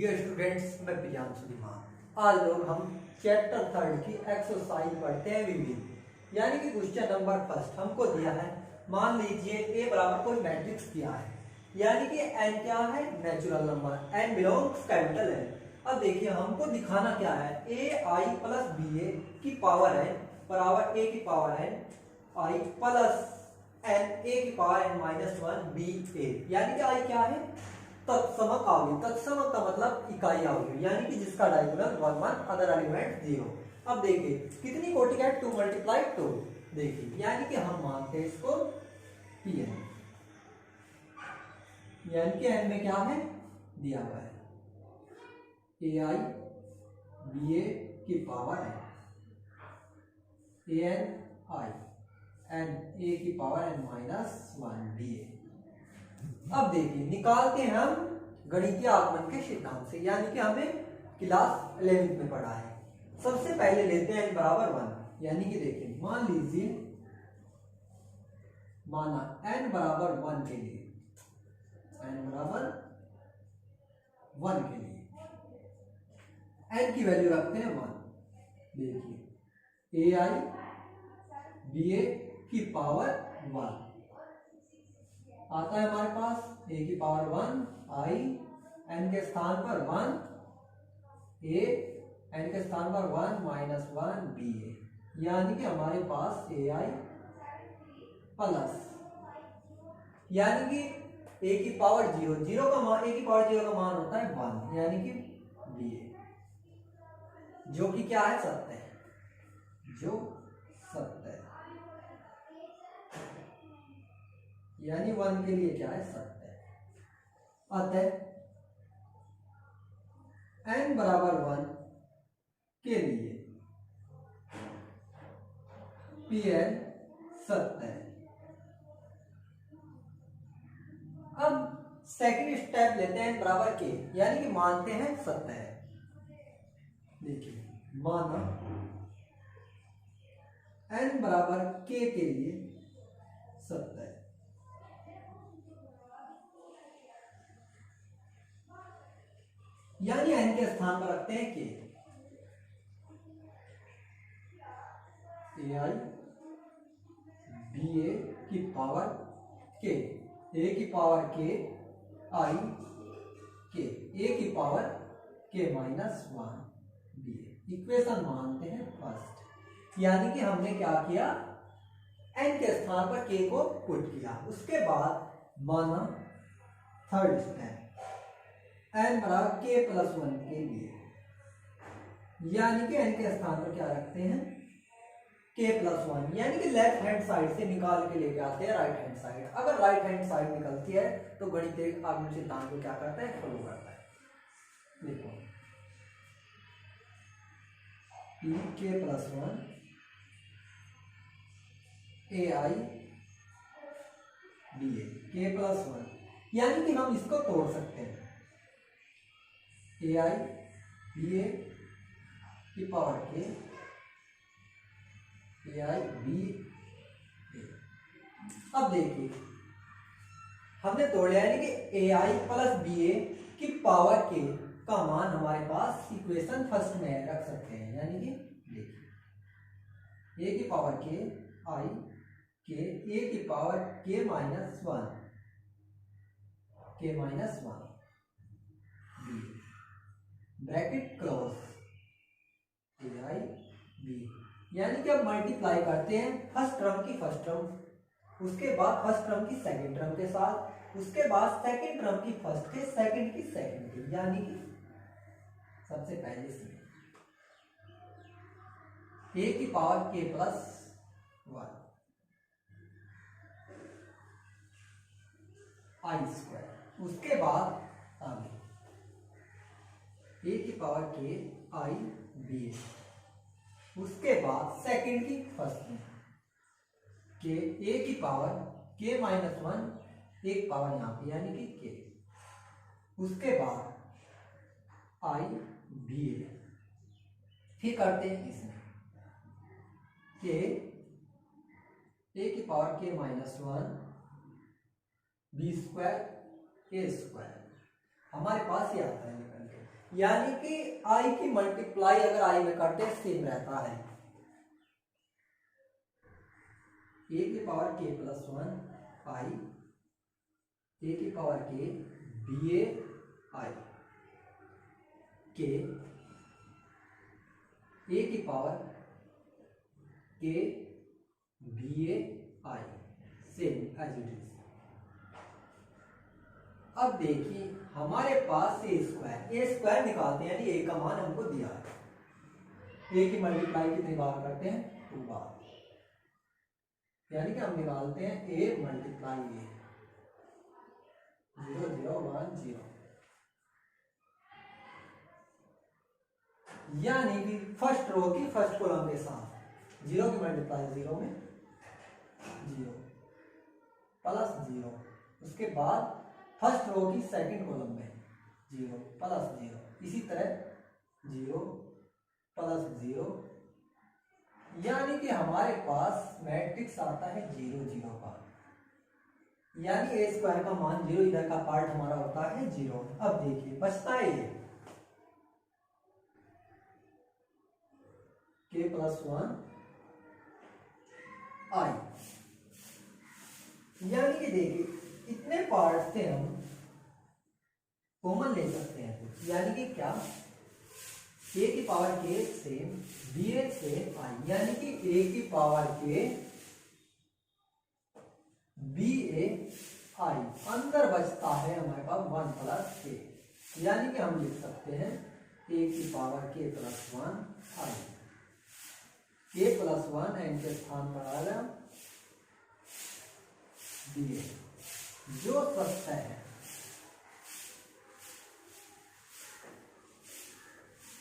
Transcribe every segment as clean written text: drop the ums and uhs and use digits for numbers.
Dear students, मैं प्रियांशु धीमान। आज लोग हम चैप्टर 3 की एक्सरसाइज पढ़ते हैं विविध, यानी कि क्वेश्चन नंबर फर्स्ट हमको दिया है। मान लीजिए ए बराबर कोई मैट्रिक्स दिया है, यानी कि एन क्या है, natural number, N belongs capital N. अब देखिए हमको दिखाना क्या है, ए आई प्लस बी ए की पावर एन बराबर ए की power N I plus N A की power N minus one B A, यानी कि आई क्या है, तत्समक अवयव। तत्समक का मतलब इकाई अवयव, यानी कि जिसका डायगोनल 1 1 अदर एलिमेंट 0। अब देखिए कितनी कोटि का है, 2 × 2। देखिए यानी कि हम मानते हैं इसको Pn, यानी कि n में क्या है दिया हुआ है ए आई बी ए की पावर है एन आई एन ए की power N minus one B A. अब देखिए निकालते हैं हम गणितीय आगमन के सिद्धांत से, यानी कि हमें क्लास 11th में पढ़ा है। सबसे पहले लेते हैं n बराबर 1, यानी कि देखिए मान लीजिए माना n बराबर 1 के लिए, n बराबर 1 के लिए n की वैल्यू रखते हैं 1। देखिए ए आई बी ए की पावर 1 आता है हमारे पास, ए की पावर 1 आई एन के स्थान पर 1 ए एन के स्थान पर 1 माइनस 1 बी ए, यानी कि हमारे पास ए आई प्लस, यानी कि ए की पावर 0 0 का मान, ए की पावर 0 का मान होता है 1, यानी कि बी ए जो कि क्या है सत्य है, जो सत्य है, यानी 1 के लिए क्या है सत्य है। अतः n बराबर 1 के लिए Pn सत्य है। अब सेकंड स्टेप लेते हैं n बराबर के, यानी कि मानते हैं सत्य है। देखिए माना n बराबर k के लिए सत्य है, यानी n के स्थान पर रखते हैं k, ए आई बी ए की पावर k, ए की पावर k आई k, ए की पावर k माइनस 1 बी ए। इक्वेशन मानते हैं फर्स्ट, यानी कि हमने क्या किया, n के स्थान पर k को पुट किया। उसके बाद माना थर्ड स्टेप n बराबर k प्लस 1 के लिए, यानी कि n के स्थान पर क्या रखते हैं k प्लस 1, यानी कि लेफ्ट हैंड साइड से निकाल के लेके आते हैं राइट हैंड साइड। अगर राइट हैंड साइड निकलती है तो गणितीय आगमन सिद्धांत को क्या करता है, फॉलो करता है। देखो k plus 1 A I B A, k plus 1, यानी कि हम इसको तोड़ सकते हैं, ए आई बी ए की power k A I B A. अब देखिए हमने तोड़ लिया, यानी कि ए आई प्लस बी ए की पावर k का मान हमारे पास इक्वेशन फर्स्ट में रख सकते हैं, यानी कि देखिए ए की power k I K A की power k minus 1 B, bracket close A I B, यानी कि अब मल्टीप्लाई करते हैं फर्स्ट टर्म की फर्स्ट टर्म, उसके बाद फर्स्ट टर्म की सेकंड टर्म के साथ, उसके बाद सेकंड टर्म की फर्स्ट के, सेकंड की सेकंड के, यानी कि सबसे पहले से ए की power k plus 1 I square, उसके बाद आगे ए की power k I B A, उसके बाद सेकंड की फर्स्ट में के ए की पावर k माइनस 1 एक पावर यहाँ पे, यानी कि k, उसके बाद आई बी ए, फिर करते हैं इसमें के ए की power k minus 1 B square A square, हमारे पास ये आता है निकल के। यानी कि आई की मल्टीप्लाई अगर आई में करते सेम रहता है, ए की पावर के प्लस वन आई, ए की पावर के B A I, K A की पावर के B A I, same as it is. अब देखिए हमारे पास ए स्क्वायर निकालते हैं, यानी ए का मान हमको दिया है। ए की मल्टीप्लाई कितनी बार करते हैं? 2 बार, यानी कि हम निकालते हैं ए मल्टीप्लाई ए, 0 0 1 0, यानी कि फर्स्ट रो की फर्स्ट कॉलम के साथ 0 की मल्टीप्लाई 0 में 0 प्लस 0, उसके बाद फर्स्ट रो की सेकंड कॉलम में 0 प्लस 0, इसी तरह 0 प्लस 0, यानी कि हमारे पास मैट्रिक्स आता है 0 0 का, यानी ए स्क्वायर का मान 0, इधर का पार्ट हमारा होता है 0। अब देखिए बचता है ये के प्लस वन आई, यानी कि देखिए इतने पार्ट से हम कॉमन ले सकते हैं, यानी कि क्या a की पावर के सेम बी ए से आई, यानी कि a की पावर के बी ए आई, अंदर बचता है हमारे पास 1 प्लस के, यानी कि हम लिख सकते हैं a की पावर के प्लस वन आई, के प्लस वन एन के स्थान पर आ गया बी ए, जो सत्य है,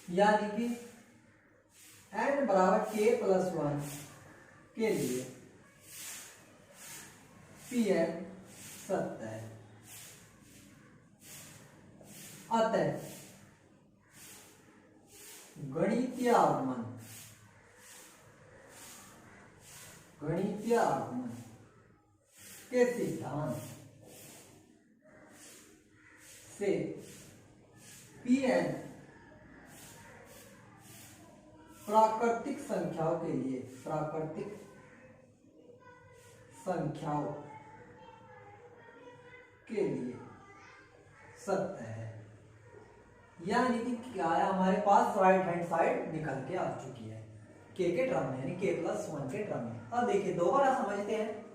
यानी कि n बराबर k प्लस वन के लिए Pn सत्य है। अतः गणितीय आगमन के सिद्धांत से Pn प्राकृतिक संख्याओं के लिए सत्य है, यानी कि क्या है, हमारे पास राइट हैंड साइड निकल के आ चुकी है के टर्म में, यानी के प्लस वन के टर्म में। अब देखिए दोबारा समझते हैं,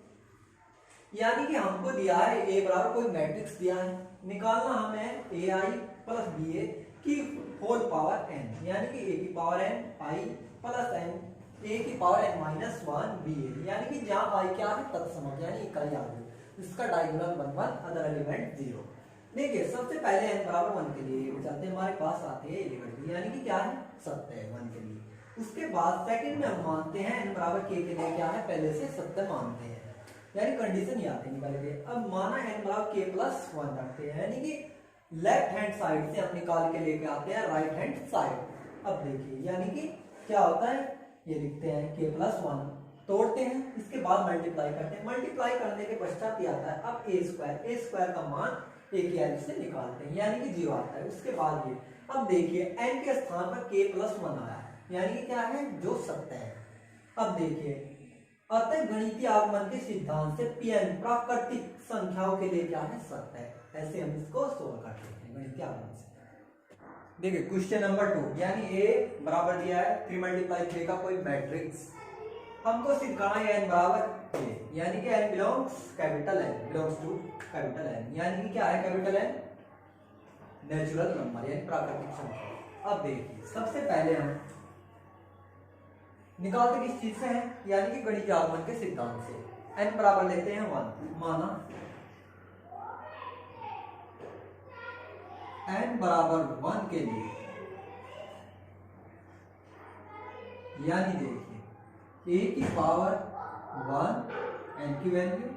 यानी कि हमको दिया है ए बराबर कोई मैट्रिक्स दिया है, निकालना हमें ए आई प्लस बी ए की होल पावर एन, यानी कि ए की power N I plus N A की power N minus one B A, यानी कि जहां आई क्या है तत्समक, यानी इकाई आ गई, इसका डायगोनल 1 1, अदर एलिमेंट 0। देखिए सबसे पहले n बराबर 1 के लिए चलते हमारे पास आते हैं एलिमेंट, यानी कि क्या है सत्य है 1 के लिए। उसके बाद सेकंड में हम मानते हैं n बराबर k के लिए क्या है पहले से सत्य मानते हैं, यानी कंडीशन ही आते निकाले गए। अब माना n बराबर k प्लस 1 रखते हैं, यानी कि लेफ्ट हैंड साइड से हम निकाल के लेके आते हैं राइट हैंड साइड। अब देखिए यानी कि क्या होता है, ये लिखते हैं k प्लस 1, तोड़ते हैं, इसके बाद मल्टीप्लाई करते हैं, मल्टीप्लाई करने के पश्चात ही आता है अब ए स्क्वायर का मान ए की वैल्यू से निकालते हैं, यानी कि 0 आता है। उसके बाद ये अब देखिए n के स्थान पर k प्लस 1 आया है, यानी कि क्या है जो सत्य है। अब देखिए अतः गणितीय आगमन के सिद्धांत से Pn प्राकृतिक संख्याओं के लिए क्या है सत्य है, ऐसे हम इसको सोल्व करते हैं गणितीय आगमन से। देखिए क्वेश्चन नंबर 2, यानी a बराबर दिया है 3 मल्टीप्लाई 3 का कोई मैट्रिक्स, हमको सिद्ध करना है n बराबर a, यानी कि n belongs capital n, belongs to capital n, यानी कि क्या है कैपिटल n नेचुरल नंबर यानी प्राकृतिक संख्या। अब देखिए सबसे पहले हम निकालते किस चीज से हैं, यानी कि गणितीय आगमन के सिद्धांत से। n बराबर लेते हैं 1, माना n बराबर 1 के लिए, यानी देखिए a की पावर 1 n की वैल्यू,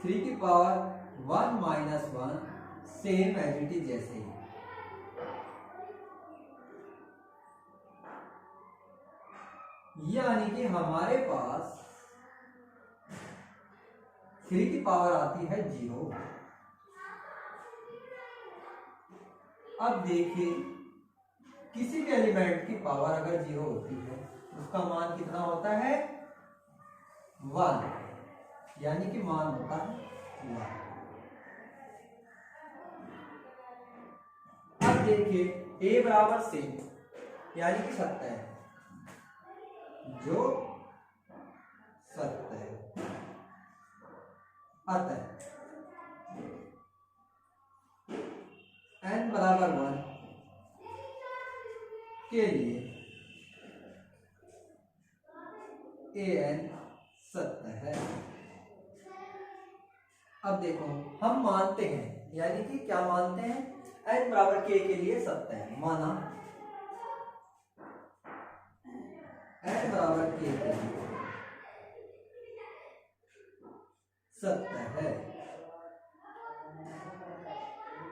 3 की power 1 minus 1 same as it is जैसे ही, यानी कि हमारे पास 3 की पावर आती है 0, अब देखिए किसी भी एलिमेंट की पावर अगर 0 होती है उसका मान कितना होता है 1, यानी कि मान होता है 1। अब देखिए a बराबर से यानी कि सत्य है, जो सत्य है, अतः n बराबर 1 के लिए an सत्य है। अब देखो हम मानते हैं, यानी कि क्या मानते हैं, n बराबर k के लिए सत्य है, माना n बराबर k के लिए सत्य है,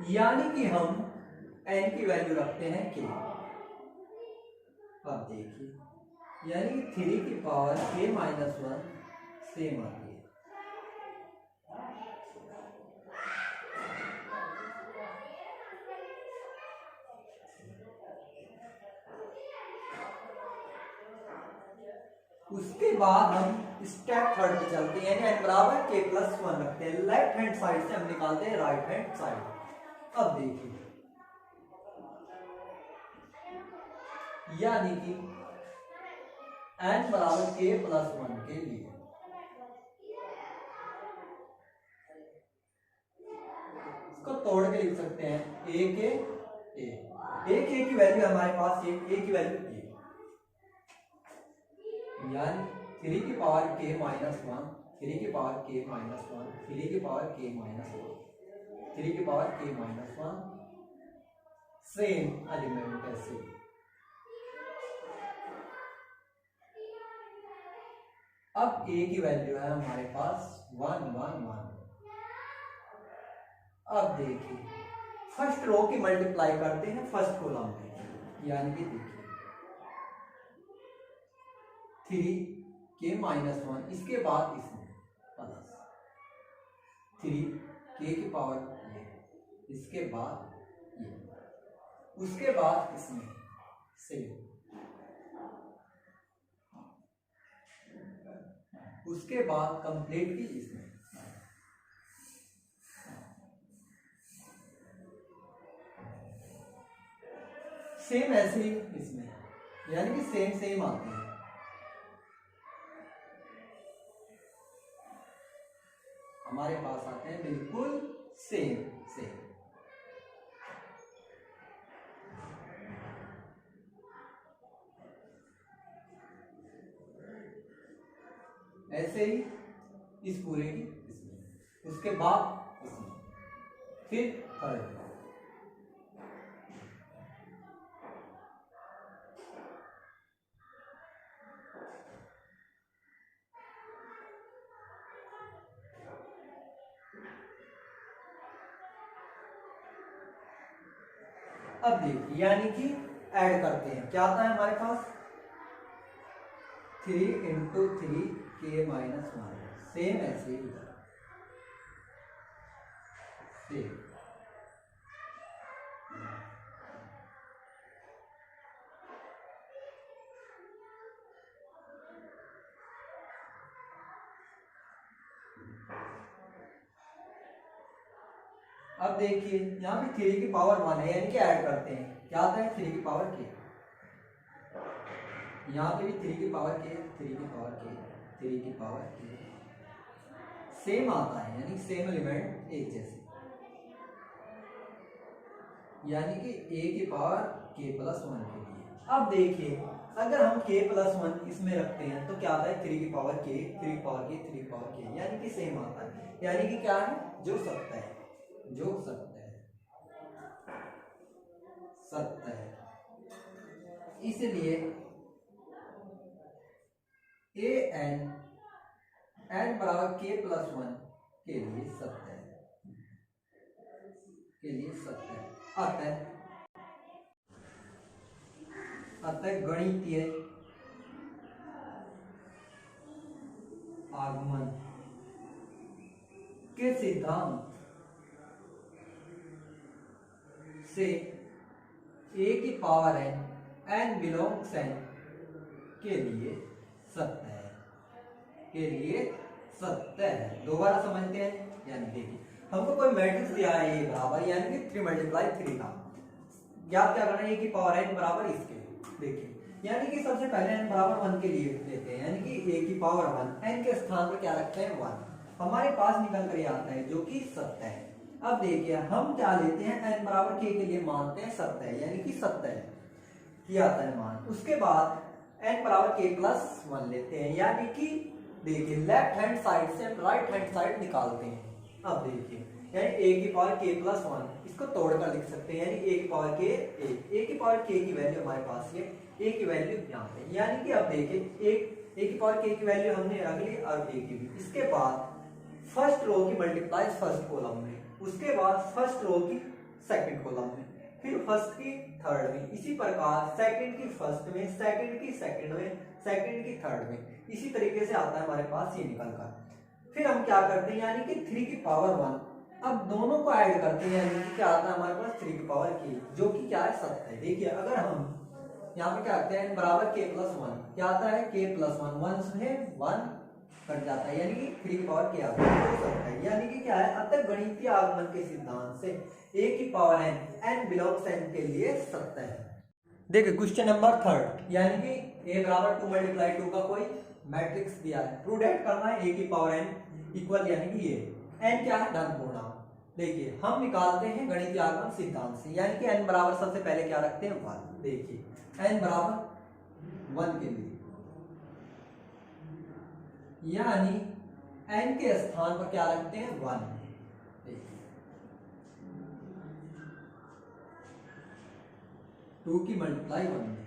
यानी कि हम n की वैल्यू रखते हैं k। अब देखिए यानी कि 3 की पावर k माइनस 1 सेम आती है। उसके बाद हम स्टेप थर्ड पे चलते हैं, यानी n बराबर k प्लस 1 रखते हैं। लेफ्ट हैंड साइड से हम निकालते हैं राइट हैंड साइड। अब देखिए यानी कि n बराबर k प्लस 1 के लिए इसको तोड़ के लिख सकते हैं a की वैल्यू हमारे पास a की वैल्यू a, यानी 3 की पावर k माइनस 1, 3 की पावर k माइनस 1, 3 की पावर k माइनस 1, 3 की power k minus 1, same element ऐसे। अब a की वैल्यू है हमारे पास 1 1 1। अब देखिए फर्स्ट रो की मल्टीप्लाई करते हैं फर्स्ट कॉलम में, यानी कि देखिए 3 k माइनस 1, इसके बाद इसमें प्लस 3 k की पावर ये, इसके बाद ये, उसके बाद इसमें सेम, उसके बाद कंप्लीट की इसमें, सेम ऐसे ही इसमें, यानी कि सेम सेम आते हैं। हमारे पास आते हैं बिल्कुल सेम सेम। ऐसे ही इस पूरे की इसमें, उसके बाद इसमें, फिर थर्ड। अब देखिए यानी कि ऐड करते हैं, क्या आता है हमारे पास 3 इंटू 3 k माइनस 1, सेम ऐसे ही उधर सेम। अब देखिए यहाँ पे 3 की पावर 1 है, यानी कि ऐड करते हैं, क्या आता है 3 की पावर k, यहाँ पे भी 3 की पावर k, 3 की पावर k, 3 की पावर k, सेम आता है, यानी सेम एलिमेंट एक जैसे, यानी कि a की पावर k प्लस 1 के लिए। अब देखिए अगर हम k प्लस 1 इसमें रखते हैं तो क्या आता है 3 की पावर k, 3 की पावर k, 3 की पावर k, यानी कि सेम आता है, यानी कि क्या है जो सत्य है, जो सत्य है, सत्य है। इसलिए n बराबर k प्लस 1 के लिए सत्य है, के लिए सत्य है। अतः गणितीय आगमन के सिद्धांत से ए की पावर n बिलोंग्स n के लिए सत्य है, के लिए सत्य है। दोबारा समझते हैं। यानी देखिए हमको कोई मैट्रिक्स दिया है ए बराबर यानी कि 3 मल्टीप्लाई 3 का ज्ञात क्या करना है, ए की पावर n बराबर इसके। देखिए यानी कि सबसे पहले n बराबर 1 के लिए लेते हैं, यानी कि a की पावर 1 n के स्थान पर क्या रखते हैं 1, हमारे पास निकल कर ये आता है जो कि सत्य है। अब देखिए हम क्या लेते हैं, n बराबर k के लिए मानते हैं सत्य है, यानी कि सत्य है ये आता है मान। उसके बाद n बराबर k प्लस 1 लेते हैं, यानी कि देखिए लेफ्ट हैंड साइड से हम राइट हैंड साइड निकालते हैं। अब देखिए यानी a की पावर k प्लस 1 इसको तोड़कर लिख सकते हैं, यानी a की पावर k a की पावर k की वैल्यू हमारे पास ये a की वैल्यू यहाँ पे, यानी कि अब देखिए a की पावर k की वैल्यू हमने रख ली और a की भी। इसके बाद फर्स्ट रो की मल्टीप्लाई फर्स्ट कॉलम में, उसके बाद फर्स्ट रो की सेकंड कॉलम में, फिर फर्स्ट की थर्ड में, इसी प्रकार सेकंड की फर्स्ट में, सेकंड की सेकंड में, सेकंड की थर्ड में, इसी तरीके से आता है हमारे पास ये निकल कर। फिर हम क्या करते हैं, यानी कि 3 की पावर 1, अब दोनों को ऐड करते हैं, यानी कि क्या आता है हमारे पास 3 की पावर k, जो कि क्या है सत्य है। देखिए अगर हम यहाँ पे क्या करते हैं n बराबर k प्लस 1, क्या आता है k प्लस 1, 1 से 1 कट जाता है, यानी कि 3 की पावर k आता है, तो सत्य है। यानी कि क्या है, अतः गणितीय आगमन के सिद्धांत से a की पावर n बिलोंग्स n के लिए सत्य है। देखिए क्वेश्चन नंबर 3, यानी कि a बराबर 2 मल्टीप्लाई 2 का कोई मैट्रिक्स दिया है, प्रूडेट करना है a की पावर n इक्वल, यानी कि ये n क्या है धन पूर्णांक। देखिए हम निकालते हैं गणितीय आगमन सिद्धांत से, यानी कि n बराबर सबसे पहले क्या रखते हैं 1। देखिए n बराबर 1 के लिए, यानी n के स्थान पर क्या रखते हैं 1। देखिए 2 की मल्टीप्लाई 1 में,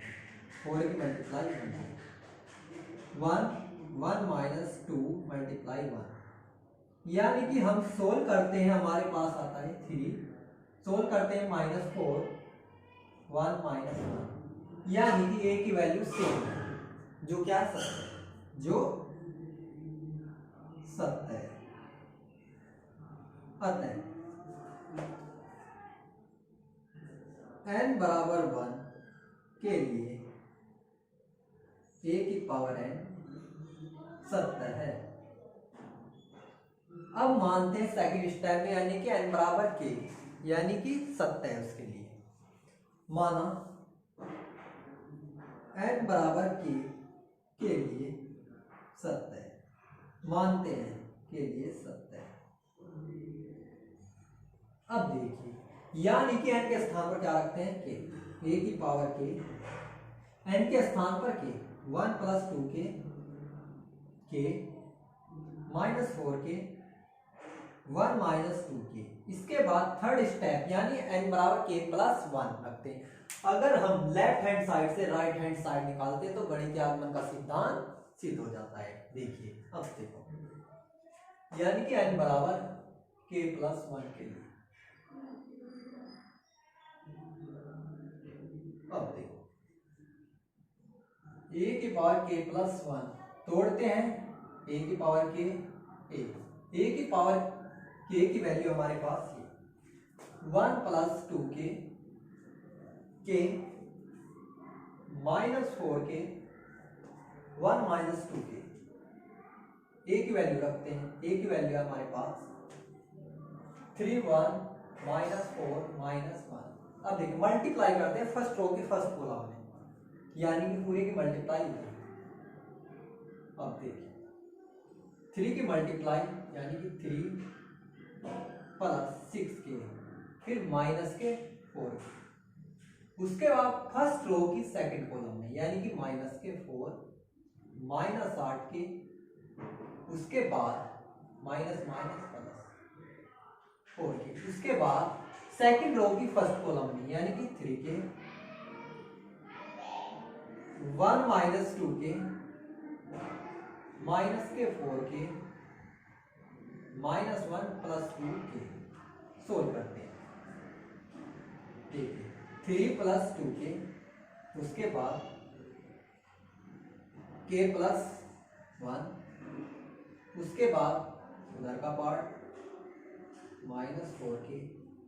4 की मल्टीप्लाई 1 में, 1 माइनस 2 मल्टीप्लाई 1, यानी कि हम सोल्व करते हैं, हमारे पास आता है 3, सोल्व करते हैं -4 1 माइनस 1, यानी कि a की वैल्यू सेम है, जो क्या सत्य है, जो सत्य है। अतः n बराबर 1 के लिए a की पावर n सत्य है। अब मानते हैं सेकंड स्टेप में, यानी कि n बराबर k, यानी कि सत्य है उसके लिए। माना n बराबर k के लिए सत्य है, मानते हैं के लिए सत्य है। अब देखिए यानी कि n के स्थान पर क्या रखते हैं k, a की पावर k, n के स्थान पर k 1 plus 2k k minus 4k 1 minus 2k। इसके बाद थर्ड स्टेप यानी n बराबर k प्लस 1 रखते हैं। अगर हम लेफ्ट हैंड साइड से राइट हैंड साइड निकालते हैं तो गणितीय आगमन का सिद्धांत सिद्ध हो जाता है। देखिए अब देखो, यानी कि n बराबर k प्लस 1 के लिए, अब देखो a की पावर k प्लस 1 तोड़ते हैं, a की पावर k a की पावर k की वैल्यू हमारे पास ये 1 plus 2k k minus 4k 1 minus 2k, a की वैल्यू रखते हैं, a की वैल्यू है हमारे पास 3 1 माइनस 4 माइनस 1। अब देखिए मल्टीप्लाई करते हैं फर्स्ट रो की फर्स्ट कॉलम में, यानी कि पूरे की मल्टीप्लाई। अब देखिए 3 की मल्टीप्लाई यानी कि 3 प्लस 6k फिर माइनस के 4, उसके बाद फर्स्ट रो की सेकंड कॉलम में, यानी कि माइनस के 4 माइनस 8k, उसके बाद माइनस माइनस प्लस 4k, उसके बाद सेकंड रो की फर्स्ट कॉलम में, यानी कि 3k 1 माइनस 2k माइनस के 4k minus 1 plus 2k। Solve करते हैं, देखिए 3 प्लस 2k, उसके बाद k प्लस 1, उसके बाद उधर का पार्ट माइनस 4k।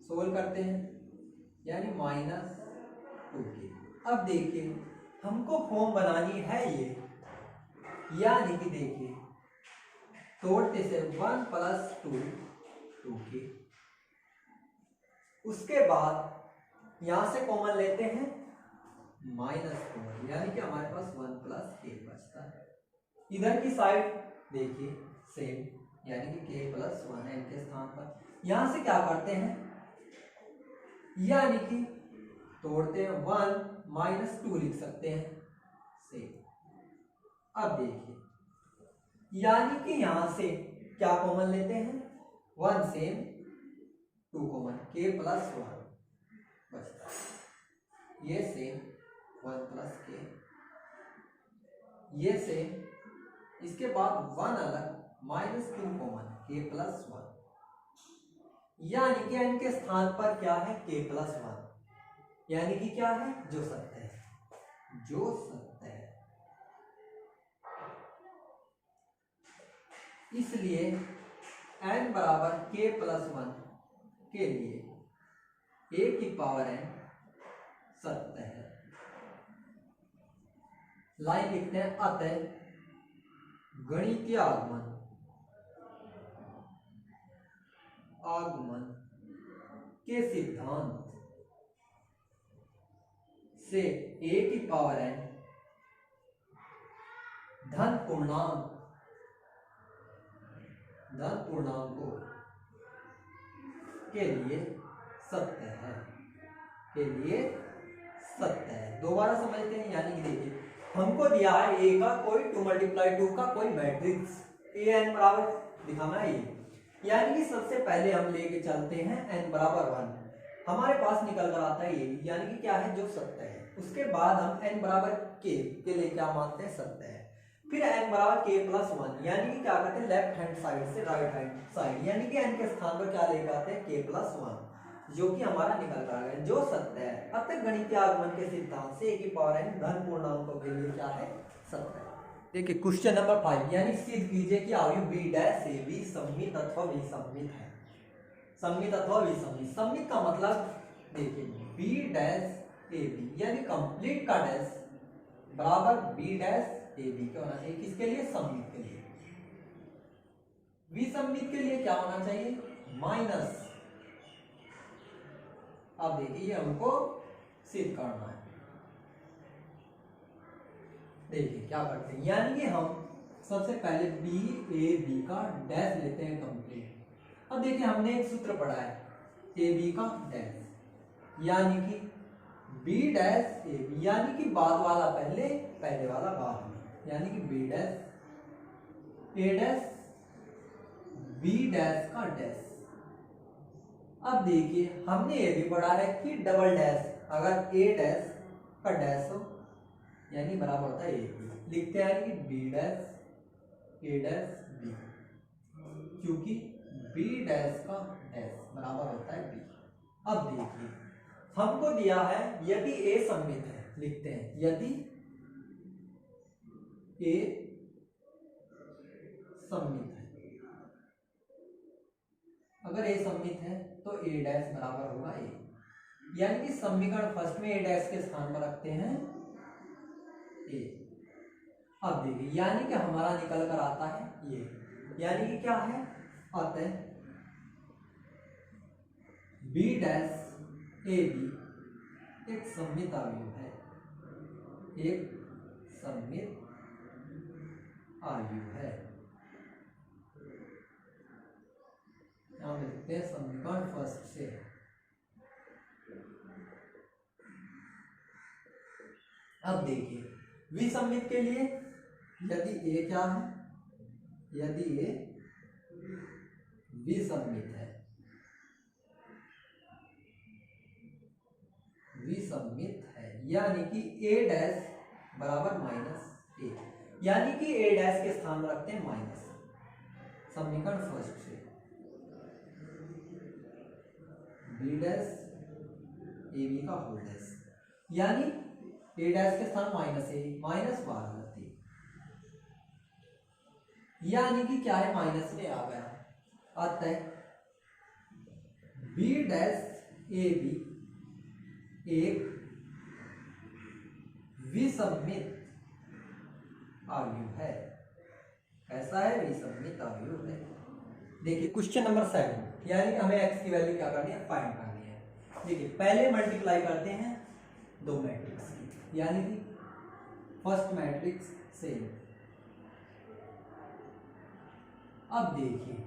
सोल्व करते हैं, यानी माइनस 2k। अब देखिए हमको फॉर्म बनानी है ये, यानी कि देखिए तोड़ते से 1 + 2 2k, उसके बाद यहां से कॉमन लेते हैं -4, यानी कि हमारे पास 1 + k बचता है। इधर की साइड देखिए सेम, यानी कि k + 1 n के स्थान पर। यहां से क्या करते हैं, यानी कि तोड़ते हैं 1 - 2 लिख सकते हैं सेम। अब देखिए यानी कि यहां से क्या कॉमन लेते हैं, 1 सेम 2 कॉमन, k + 1 बचता है। ये सेम 1 + k, ये सेम, इसके बाद 1 अलग, -2 कॉमन, k + 1, यानी कि n के स्थान पर क्या है, k + 1, यानी कि क्या है, जो सत्य है, जो सत्य है। इसलिए n बराबर k + 1 के लिए a की पावर n सत्य है। लाइन लिखते हैं, अतः गणितीय आगमन के सिद्धांत से a की पावर n धन पूर्णांकों के लिए सत्य है, के लिए सत्य है। दोबारा समझते हैं, यानी कि देखिए हमको दिया है a का कोई 2 × 2 का कोई मैट्रिक्स, an बराबर दिखाना है ये, यानी कि सबसे पहले हम लेके चलते हैं n बराबर 1, हमारे पास निकल कर आता है ये, यानी कि क्या है, जो सत्य है। उसके बाद हम n बराबर k के लिए क्या मानते हैं, सत्य है। फिर n बराबर k + 1, यानी कि क्या करते हैं, लेफ्ट हैंड साइड से राइट हैंड साइड, यानी कि n के स्थान पर क्या लेकर आते हैं, k + 1, जो कि हमारा निकल कर आ गया, जो सत्य है। अब तक गणितीय आगमन के सिद्धांत से a की पावर n धन पूर्णांकों के लिए क्या है, सत्य है। देखिए क्वेश्चन नंबर 5, यानी सिद्ध कीजिए कि आयु b' ab सममित अथवा विसम्मित है। सममित अथवा विसम्मित, सममित का मतलब देखिए b' ab, यानी कंप्लीट का डैश बराबर b' ab क्या होना चाहिए, किसके लिए, सममित के लिए। विसम्मित के लिए क्या होना चाहिए, माइनस। अब देखिए ये हमको सिद्ध करना है। देखिए क्या करते हैं, यानी कि हम सबसे पहले b का डैश लेते हैं कंप्लीट। अब देखिए हमने एक सूत्र पढ़ा है ab का डैश, यानी कि b' ab, यानी कि बाद वाला पहले, पहले वाला बाद में, यानी कि b' a' b' का डैश। अब देखिए हमने ये भी पढ़ा है कि डबल डैश, अगर a' का डैश हो यानी बराबर होता है a, लिखते हैं कि b' a' b, क्योंकि b' का डैश बराबर होता है b। अब देखिए हमको दिया है यदि a सममित है, लिखते हैं यदि a सममित है, अगर a सममित है तो a' बराबर होगा a, यानी कि समीकरण फर्स्ट में a' के स्थान पर रखते हैं a। अब देखिए यानी कि हमारा निकल कर आता है ये, यानी कि क्या है, अतः b' ab एक सममित आयु है, एक सममित आयु है। यहां लिखते हैं समीकरण फर्स्ट से। अब देखिए विसम्मित के लिए यदि a क्या है, यदि a विसम्मित है, विसम्मित है, यानी कि a' बराबर -a, यानी कि a' के स्थान में रखते हैं माइनस, समीकरण फर्स्ट से b' ab का होल डैश, यानी a' के स्थान -a, माइनस बाहर रहती, यानी कि क्या है, माइनस में आ गया। अतः b' ab एक विषमित अवयव है। कैसा है? विषमित अवयव है। देखिए क्वेश्चन नंबर 7, यानी कि हमें x की वैल्यू क्या करनी है? फाइंड करनी है। देखिए पहले मल्टीप्लाई करते हैं दो मैट्रिक्स की, यानी कि फर्स्ट मैट्रिक्स से। अब देखिए,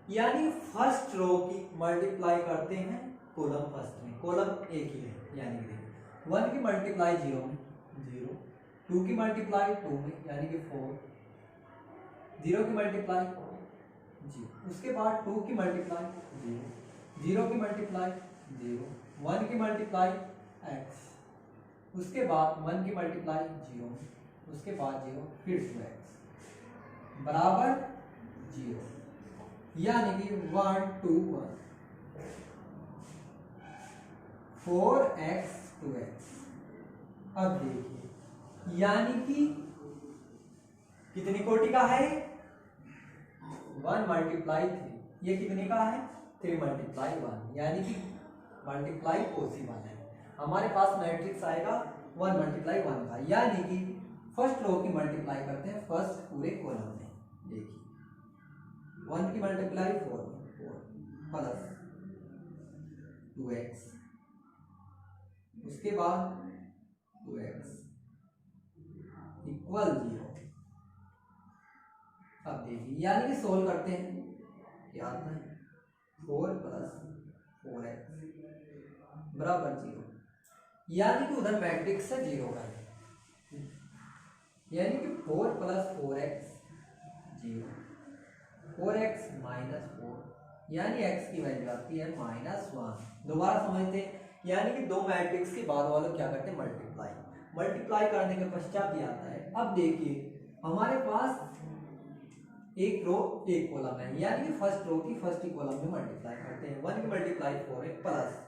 यानी फर्स्ट रो की मल्टीप्लाई करते हैं कॉलम फर्स्ट में, कॉलम एक ही है, यानी कि देखिए 1 की मल्टीप्लाई 0 में 0, 2 की मल्टीप्लाई 2 में यानी कि 4, 0 की मल्टीप्लाई 0, उसके बाद 2 की मल्टीप्लाई 0, 0 की मल्टीप्लाई 0, 1 की मल्टीप्लाई x, उसके बाद 1 की मल्टीप्लाई 0, उसके बाद 0, फिर 2x बराबर 0, यानी कि 1 2 1, 4x 2x। अब देखिए, यानी कि कितनी कोटि का है? 1 मल्टीप्लाई 3, ये कितने का है? 3 मल्टीप्लाई 1, यानी कि मल्टीप्लाई पॉसिबल है। हमारे पास मैट्रिक्स आएगा 1 मल्टीप्लाई 1 का, यानी कि फर्स्ट रो की मल्टीप्लाई करते हैं फर्स्ट पूरे कॉलम में। देखिए 1 की मल्टीप्लाई 4 प्लस 2x, उसके बाद 2x इक्वल 0। अब देखिए, यानी कि सोल्व करते हैं, क्या आता है? 4 प्लस 4x बराबर 0, यानी कि उधर मैट्रिक्स से 0 है, यानी कि 4 प्लस 4x 0, 4x माइनस 4, यानी x की वैल्यू आती है -1। दोबारा समझते हैं, यानी कि दो मैट्रिक्स के बाद वालों क्या करते हैं? मल्टीप्लाई। मल्टीप्लाई करने के पश्चात ये आता है। अब देखिए हमारे पास एक रो एक कॉलम है, यानी कि फर्स्ट रो की फर्स्ट ही कॉलम में मल्टीप्लाई करते हैं। 1 की मल्टीप्लाई 4 है प्लस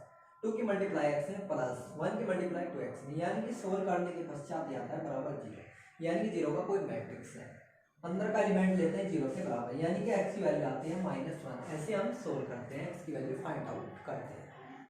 2 की मल्टीप्लाई x है प्लस 1 की मल्टीप्लाई 2x है, यानी कि सोल्व करने के पश्चात ये आता है बराबर 0, यानी कि 0 का कोई मैट्रिक्स है, अंदर का एलिमेंट लेते हैं 0 के बराबर, यानी कि x की वैल्यू आती है -1। ऐसे हम सोल्व करते हैं, x की वैल्यू फाइंड आउट करते हैं।